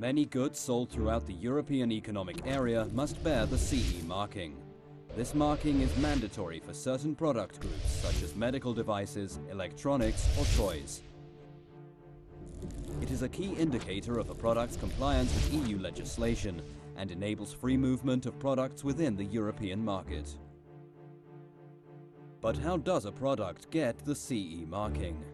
Many goods sold throughout the European Economic Area must bear the CE marking. This marking is mandatory for certain product groups such as medical devices, electronics or toys. It is a key indicator of a product's compliance with EU legislation and enables free movement of products within the European market. But how does a product get the CE marking?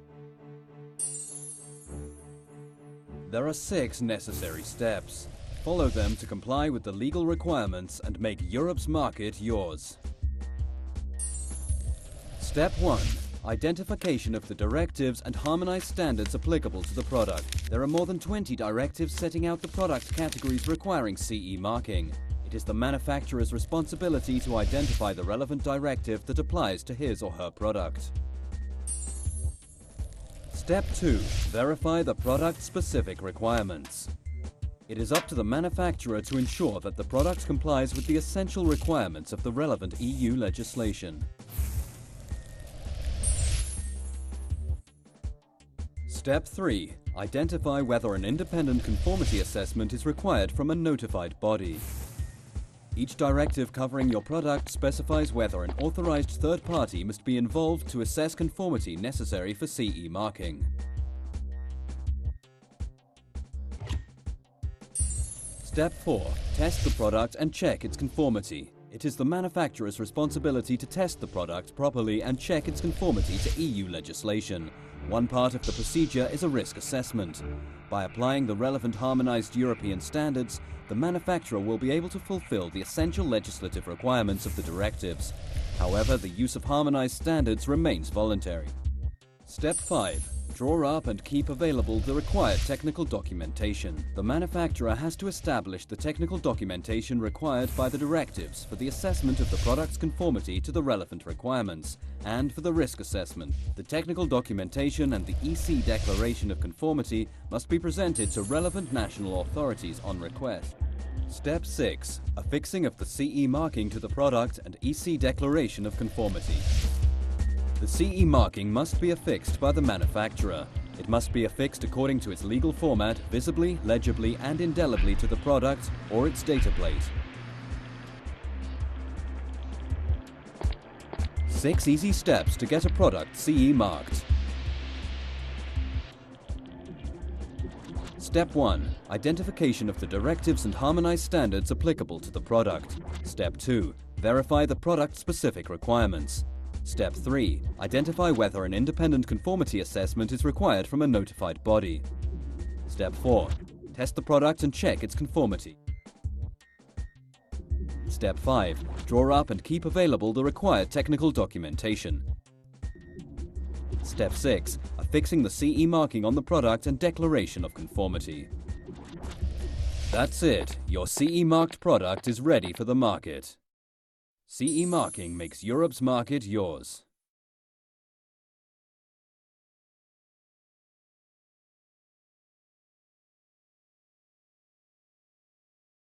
There are 6 necessary steps. Follow them to comply with the legal requirements and make Europe's market yours. Step 1. Identification of the directives and harmonized standards applicable to the product. There are more than 20 directives setting out the product categories requiring CE marking. It is the manufacturer's responsibility to identify the relevant directive that applies to his or her product. Step 2. Verify the product-specific requirements. It is up to the manufacturer to ensure that the product complies with the essential requirements of the relevant EU legislation. Step 3. Identify whether an independent conformity assessment is required from a notified body. Each directive covering your product specifies whether an authorized third party must be involved to assess conformity necessary for CE marking. Step 4. Test the product and check its conformity. It is the manufacturer's responsibility to test the product properly and check its conformity to EU legislation. One part of the procedure is a risk assessment. By applying the relevant harmonized European standards, the manufacturer will be able to fulfill the essential legislative requirements of the directives. However, the use of harmonized standards remains voluntary. Step 5. Draw up and keep available the required technical documentation. The manufacturer has to establish the technical documentation required by the directives for the assessment of the product's conformity to the relevant requirements and for the risk assessment. The technical documentation and the EC declaration of conformity must be presented to relevant national authorities on request. Step 6. Affixing of the CE marking to the product and EC declaration of conformity. The CE marking must be affixed by the manufacturer. It must be affixed according to its legal format, visibly, legibly and indelibly to the product or its data plate. 6 easy steps to get a product CE marked. Step 1. Identification of the directives and harmonized standards applicable to the product. Step 2. Verify the product-specific requirements. Step 3. Identify whether an independent conformity assessment is required from a notified body. Step 4. Test the product and check its conformity. Step 5. Draw up and keep available the required technical documentation. Step 6. Affixing the CE marking on the product and declaration of conformity. That's it. Your CE marked product is ready for the market. CE marking makes Europe's market yours.